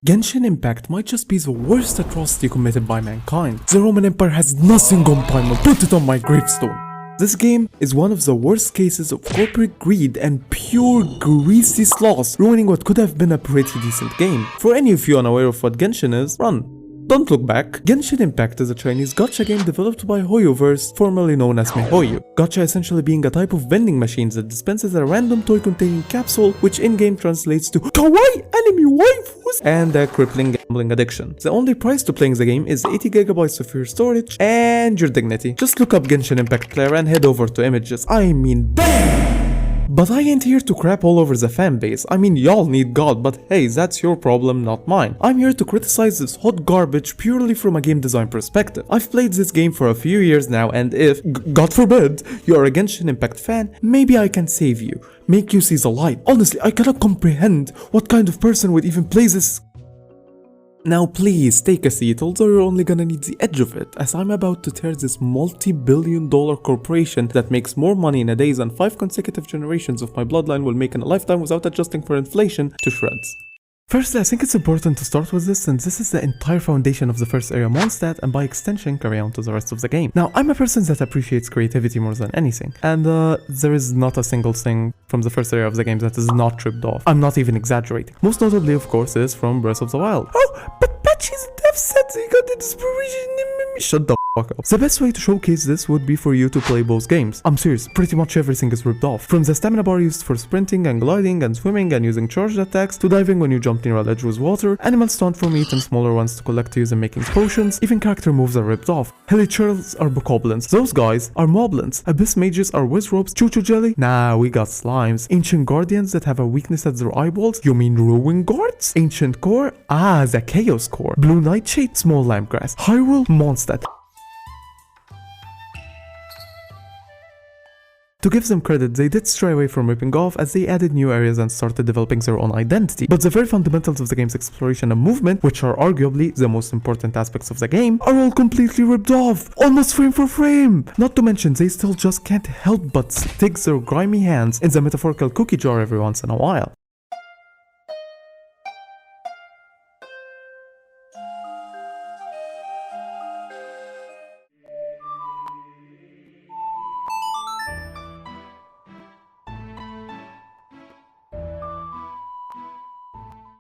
Genshin Impact might just be the worst atrocity committed by mankind. The Roman Empire has nothing on Paimon, put it on my gravestone. This game is one of the worst cases of corporate greed and pure greasy sloth, ruining what could have been a pretty decent game. For any of you unaware of what Genshin is, run. Don't look back. Genshin Impact is a Chinese gacha game developed by HoYoverse, formerly known as miHoYo. Gacha essentially being a type of vending machine that dispenses a random toy-containing capsule, which in-game translates to kawaii enemy waifus and a crippling gambling addiction. The only price to playing the game is 80 GB of your storage and your dignity. Just look up Genshin Impact player and head over to images. I mean, BAM! But I ain't here to crap all over the fanbase. I mean, y'all need God, but hey, that's your problem, not mine. I'm here to criticize this hot garbage purely from a game design perspective. I've played this game for a few years now, and if, God forbid, you are a Genshin Impact fan, maybe I can save you, make you see the light. Honestly, I cannot comprehend what kind of person would even play this. Now please take a seat, although you're only gonna need the edge of it, as I'm about to tear this multi-billion-dollar corporation that makes more money in a day than 5 consecutive generations of my bloodline will make in a lifetime without adjusting for inflation to shreds. Firstly, I think it's important to start with this since this is the entire foundation of the first area Mondstadt and by extension carry on to the rest of the game. Now, I'm a person that appreciates creativity more than anything, and there is not a single thing from the first area of the game that is not tripped off. I'm not even exaggerating. Most notably, of course, is from Breath of the Wild. Oh, but Patchy's death said he got the inspiration. Shut the fuck up. The best way to showcase this would be for you to play both games. I'm serious, pretty much everything is ripped off. From the stamina bar used for sprinting and gliding and swimming and using charged attacks, to diving when you jump near a ledge with water, animal stunt for meat and smaller ones to collect to use in making potions, even character moves are ripped off. Helichurls are bokoblins, those guys are moblins, abyss mages are wizrobes, choo-choo jelly? Nah, we got slimes. Ancient guardians that have a weakness at their eyeballs? You mean ruin guards? Ancient core? Ah, the chaos core. Blue nightshade, small lampgrass. Hyrule, Mondstadt. To give them credit, they did stray away from ripping off as they added new areas and started developing their own identity. But the very fundamentals of the game's exploration and movement, which are arguably the most important aspects of the game, are all completely ripped off, almost frame for frame. Not to mention, they still just can't help but stick their grimy hands in the metaphorical cookie jar every once in a while.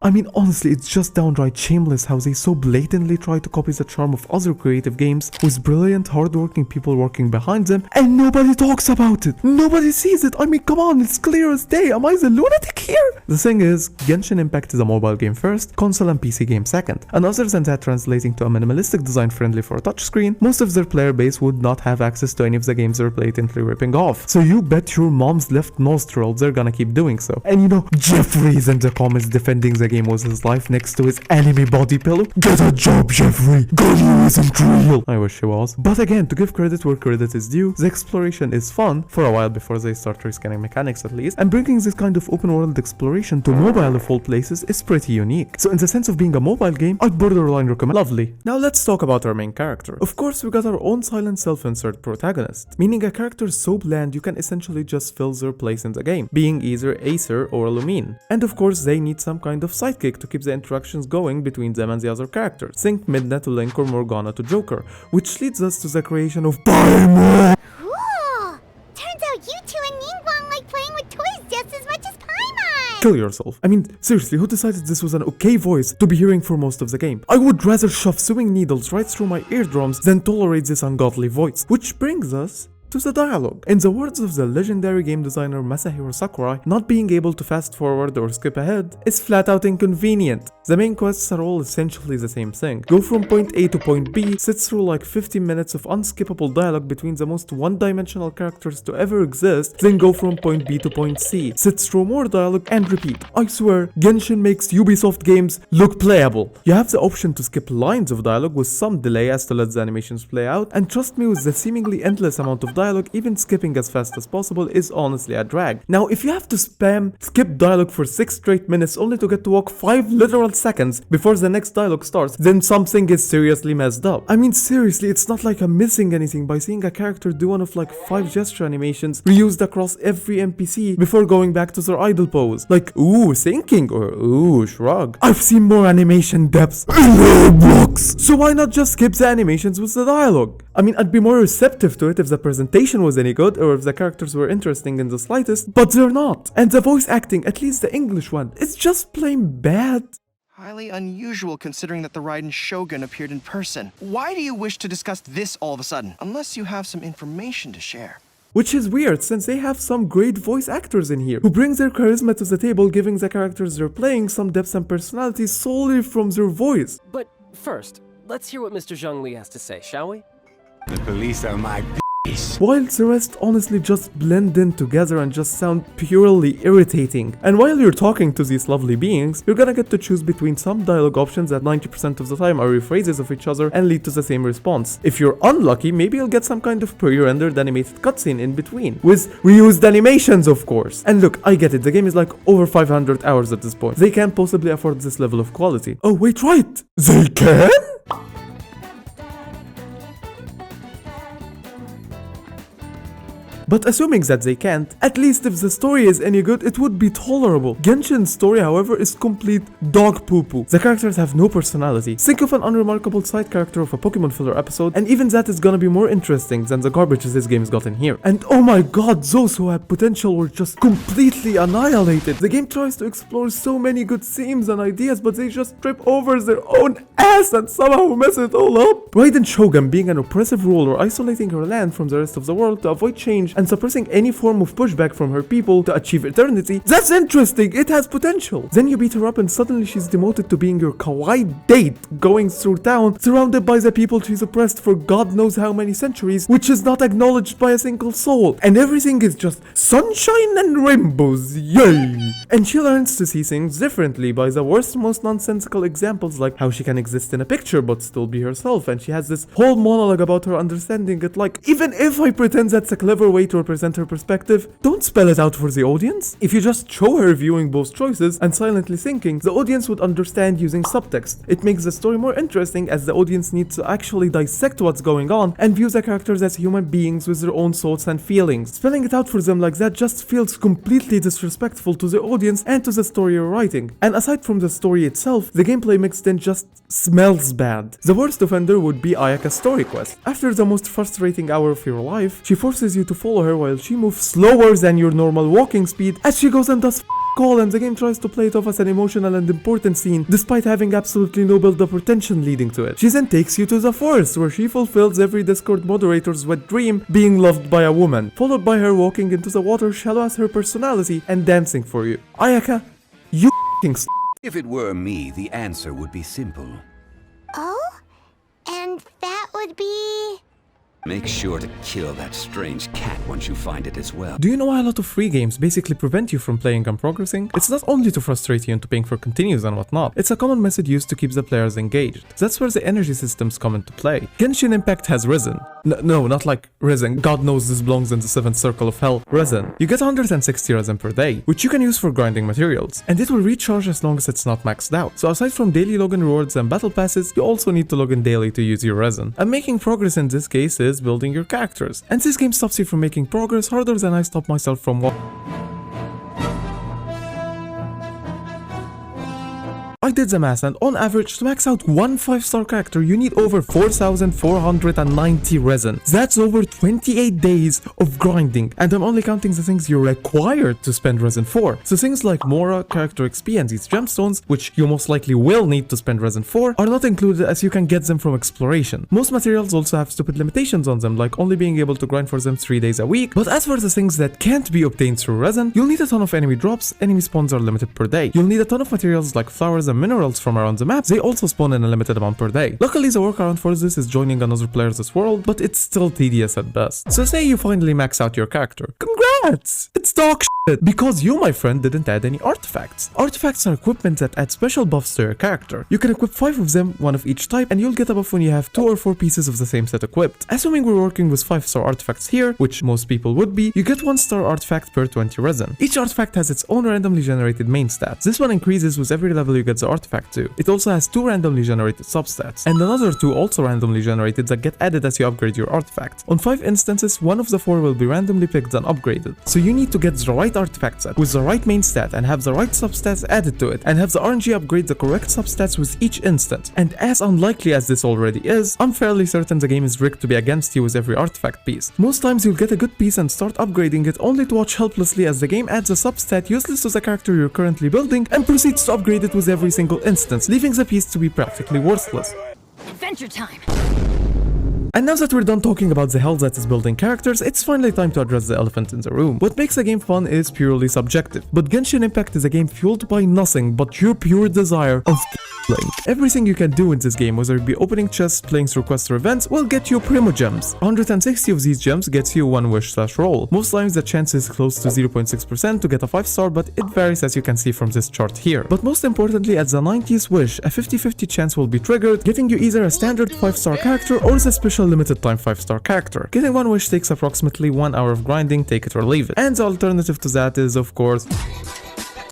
I mean, honestly, it's just downright shameless how they so blatantly try to copy the charm of other creative games with brilliant, hardworking people working behind them, and nobody talks about it. Nobody sees it. I mean, come on, it's clear as day. Am I the lunatic here? The thing is, Genshin Impact is a mobile game first, console and PC game second. And other than that translating to a minimalistic design friendly for a touchscreen, most of their player base would not have access to any of the games they're blatantly ripping off. So you bet your mom's left nostril they're gonna keep doing so. And you know, Jeffrey's in the comments defending the game was his life next to his enemy body pillow. Get a job, Jeffrey! God, you isn't real! I wish he was. But again, to give credit where credit is due, the exploration is fun, for a while before they start rescanning mechanics at least, and bringing this kind of open world exploration to mobile of all places is pretty unique. So in the sense of being a mobile game, I'd borderline recommend. Lovely. Now let's talk about our main character. Of course, we got our own silent self-insert protagonist, meaning a character so bland you can essentially just fill their place in the game, being either Acer or Lumine. And of course, they need some kind of sidekick to keep the interactions going between them and the other characters. Think Midna to Link or Morgana to Joker, which leads us to the creation of Paimon! Cool! Turns out you two and Ningguang like playing with toys just as much as Paimon! Kill yourself. I mean, seriously, who decided this was an okay voice to be hearing for most of the game? I would rather shove sewing needles right through my eardrums than tolerate this ungodly voice. Which brings us to the dialogue. In the words of the legendary game designer Masahiro Sakurai, not being able to fast forward or skip ahead is flat out inconvenient. The main quests are all essentially the same thing. Go from point A to point B, sit through like 50 minutes of unskippable dialogue between the most one-dimensional characters to ever exist, then go from point B to point C, sit through more dialogue and repeat. I swear, Genshin makes Ubisoft games look playable. You have the option to skip lines of dialogue with some delay as to let the animations play out, and trust me, with the seemingly endless amount of dialogue, dialogue, even skipping as fast as possible is honestly a drag. Now, if you have to spam skip dialogue for 6 straight minutes only to get to walk 5 literal seconds before the next dialogue starts, then something is seriously messed up. I mean, seriously, it's not like I'm missing anything by seeing a character do one of like 5 gesture animations reused across every NPC before going back to their idle pose. Like, ooh, thinking, or ooh, shrug. I've seen more animation depths in Roblox, so why not just skip the animations with the dialogue? I mean, I'd be more receptive to it if the presentation was any good or if the characters were interesting in the slightest, but they're not. And the voice acting, at least the English one, it's just plain bad. Highly unusual considering that the Raiden Shogun appeared in person. Why do you wish to discuss this all of a sudden? Unless you have some information to share. Which is weird, since they have some great voice actors in here, who bring their charisma to the table, giving the characters they're playing some depth and personality solely from their voice. But first, let's hear what Mr. Zhongli has to say, shall we? The police are my b****s. While the rest honestly just blend in together and just sound purely irritating. And while you're talking to these lovely beings, you're gonna get to choose between some dialogue options that 90% of the time are rephrases of each other and lead to the same response. If you're unlucky, maybe you'll get some kind of pre-rendered animated cutscene in between, with reused animations of course. And look, I get it, the game is like over 500 hours at this point. They can't possibly afford this level of quality. Oh wait, right! They can?! But assuming that they can't, at least if the story is any good, it would be tolerable. Genshin's story, however, is complete dog poo-poo. The characters have no personality. Think of an unremarkable side character of a Pokemon filler episode, and even that is gonna be more interesting than the garbage this game's gotten here. And oh my god, those who had potential were just completely annihilated. The game tries to explore so many good themes and ideas, but they just trip over their own ass and somehow mess it all up. Raiden Shogun being an oppressive ruler, isolating her land from the rest of the world to avoid change and suppressing any form of pushback from her people to achieve eternity. That's interesting, it has potential. Then you beat her up and suddenly she's demoted to being your kawaii date, going through town, surrounded by the people she's oppressed for God knows how many centuries, which is not acknowledged by a single soul. And everything is just sunshine and rainbows, yay! And she learns to see things differently by the worst, most nonsensical examples, like how she can exist in a picture but still be herself, and she has this whole monologue about her understanding it, like, even if I pretend that's a clever way to represent her perspective, don't spell it out for the audience. If you just show her viewing both choices and silently thinking, the audience would understand using subtext. It makes the story more interesting as the audience needs to actually dissect what's going on and view the characters as human beings with their own thoughts and feelings. Spelling it out for them like that just feels completely disrespectful to the audience and to the story you're writing. And aside from the story itself, the gameplay mixed in just smells bad. The worst offender would be Ayaka's story quest. After the most frustrating hour of your life, she forces you to follow her while she moves slower than your normal walking speed as she goes and does all, and the game tries to play it off as an emotional and important scene despite having absolutely no build-up or tension leading to it. She then takes you to the forest where she fulfills every Discord moderator's wet dream, being loved by a woman, followed by her walking into the water shallow as her personality and dancing for you. Ayaka, you f***ing If it were me, the answer would be simple. Oh? And that would be... Make sure to kill that strange cat once you find it as well. Do you know why a lot of free games basically prevent you from playing and progressing? It's not only to frustrate you into paying for continues and whatnot, it's a common method used to keep the players engaged. That's where the energy systems come into play. Genshin Impact has risen. No, not like risen. God knows this belongs in the 7th circle of hell. Resin. You get 160 resin per day, which you can use for grinding materials, and it will recharge as long as it's not maxed out. So aside from daily login rewards and battle passes, you also need to log in daily to use your resin. And making progress in this case is building your characters. And this game stops you from making progress harder than I stop myself from I did the math, and on average, to max out one 5-star character, you need over 4,490 resin. That's over 28 days of grinding, and I'm only counting the things you're required to spend resin for. So things like Mora, character XP, and these gemstones, which you most likely will need to spend resin for, are not included as you can get them from exploration. Most materials also have stupid limitations on them, like only being able to grind for them 3 days a week, but as for the things that can't be obtained through resin, you'll need a ton of enemy drops, enemy spawns are limited per day. You'll need a ton of materials like flowers and minerals from around the map. They also spawn in a limited amount per day. Luckily, the workaround for this is joining another player's world, but it's still tedious at best. So say you finally max out your character. Congrats! stats. It's dog shit. Because you, my friend, didn't add any artifacts. Artifacts are equipment that add special buffs to your character. You can equip 5 of them, 1 of each type, and you'll get a buff when you have 2 or 4 pieces of the same set equipped. Assuming we're working with 5-star artifacts here, which most people would be, you get 1-star artifact per 20 resin. Each artifact has its own randomly generated main stats. This one increases with every level you get the artifact to. It also has 2 randomly generated substats, and another 2 also randomly generated that get added as you upgrade your artifact. On 5 instances, 1 of the 4 will be randomly picked and upgraded. So you need to get the right artifact set with the right main stat and have the right substats added to it, and have the RNG upgrade the correct substats with each instance. And as unlikely as this already is, I'm fairly certain the game is rigged to be against you with every artifact piece. Most times you'll get a good piece and start upgrading it only to watch helplessly as the game adds a substat useless to the character you're currently building and proceeds to upgrade it with every single instance, leaving the piece to be practically worthless. Adventure time. And now that we're done talking about the hell that is building characters, it's finally time to address the elephant in the room. What makes a game fun is purely subjective, but Genshin Impact is a game fueled by nothing but your pure desire of playing. Everything you can do in this game, whether it be opening chests, playing through quests or events, will get you primo gems. 160 of these gems gets you 1 wish/roll. Most times the chance is close to 0.6% to get a 5-star, but it varies as you can see from this chart here. But most importantly, at the 90th wish, a 50-50 chance will be triggered, getting you either a standard 5-star character or the special limited time 5-star character. Getting 1 wish takes approximately 1 hour of grinding, take it or leave it. And the alternative to that is, of course,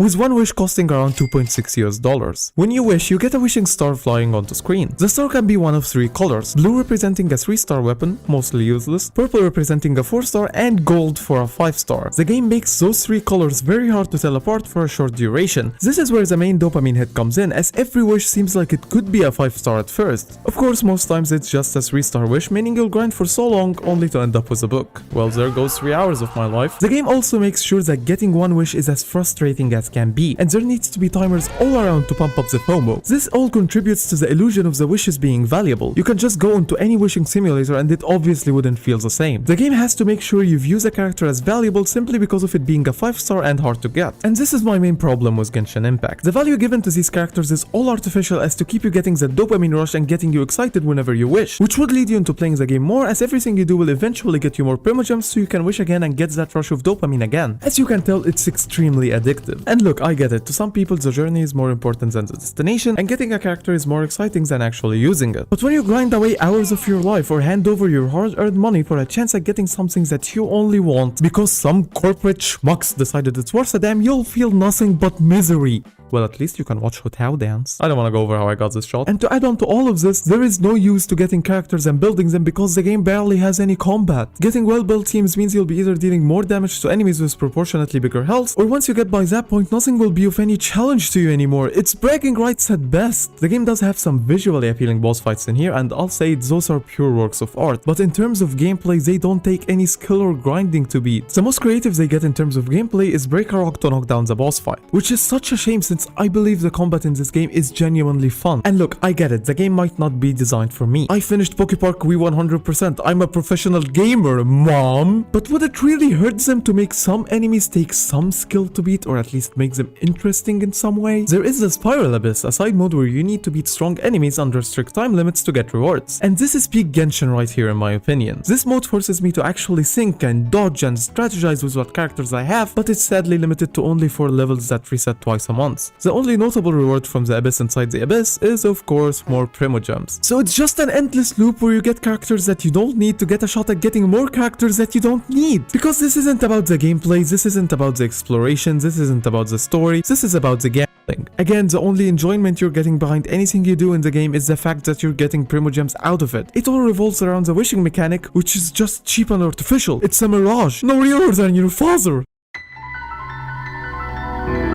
with 1 wish costing around $2.6. When you wish, you get a wishing star flying onto screen. The star can be one of 3 colors: blue representing a 3-star weapon, mostly useless, purple representing a 4-star, and gold for a 5-star. The game makes those 3 colors very hard to tell apart for a short duration. This is where the main dopamine hit comes in, as every wish seems like it could be a 5-star at first. Of course, most times it's just a 3-star wish, meaning you'll grind for so long only to end up with a book. Well, there goes 3 hours of my life. The game also makes sure that getting 1 wish is as frustrating as can be, and there needs to be timers all around to pump up the FOMO. This all contributes to the illusion of the wishes being valuable. You can just go into any wishing simulator and it obviously wouldn't feel the same. The game has to make sure you view the character as valuable simply because of it being a 5-star and hard to get. And this is my main problem with Genshin Impact. The value given to these characters is all artificial as to keep you getting the dopamine rush and getting you excited whenever you wish, which would lead you into playing the game more, as everything you do will eventually get you more primogems so you can wish again and get that rush of dopamine again. As you can tell, it's extremely addictive. And look, I get it. To some people, the journey is more important than the destination, and getting a character is more exciting than actually using it. But when you grind away hours of your life or hand over your hard-earned money for a chance at getting something that you only want because some corporate schmucks decided it's worth a damn, you'll feel nothing but misery. Well, at least you can watch Hotao dance. I don't want to go over how I got this shot. And to add on to all of this, there is no use to getting characters and building them because the game barely has any combat. Getting well-built teams means you'll be either dealing more damage to enemies with proportionately bigger health, or once you get by that point, nothing will be of any challenge to you anymore. It's bragging rights at best. The game does have some visually appealing boss fights in here, and I'll say those are pure works of art. But in terms of gameplay, they don't take any skill or grinding to beat. The most creative they get in terms of gameplay is break a rock to knock down the boss fight, which is such a shame since I believe the combat in this game is genuinely fun. And look, I get it, the game might not be designed for me. I finished Pokepark Wii 100%, I'm a professional gamer, mom! But would it really hurt them to make some enemies take some skill to beat, or at least make them interesting in some way? There is the Spiral Abyss, a side mode where you need to beat strong enemies under strict time limits to get rewards. And this is peak Genshin right here in my opinion. This mode forces me to actually think and dodge and strategize with what characters I have, but it's sadly limited to only 4 levels that reset twice a month. The only notable reward from the Abyss inside the Abyss is of course more primogems. So it's just an endless loop where you get characters that you don't need to get a shot at getting more characters that you don't need. Because this isn't about the gameplay, this isn't about the exploration, this isn't about the story, this is about the gambling. Again, the only enjoyment you're getting behind anything you do in the game is the fact that you're getting primogems out of it. It all revolves around the wishing mechanic, which is just cheap and artificial. It's a mirage, no realer than your father.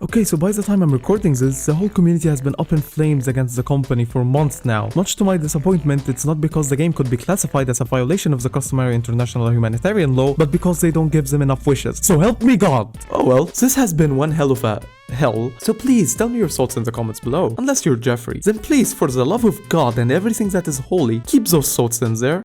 Okay, so by the time I'm recording this, the whole community has been up in flames against the company for months now. Much to my disappointment, it's not because the game could be classified as a violation of the customary international humanitarian law, but because they don't give them enough wishes. So help me God! Oh well, this has been one hell of a hell. So please tell me your thoughts in the comments below. Unless you're Jeffrey, then please, for the love of God and everything that is holy, keep those thoughts in there.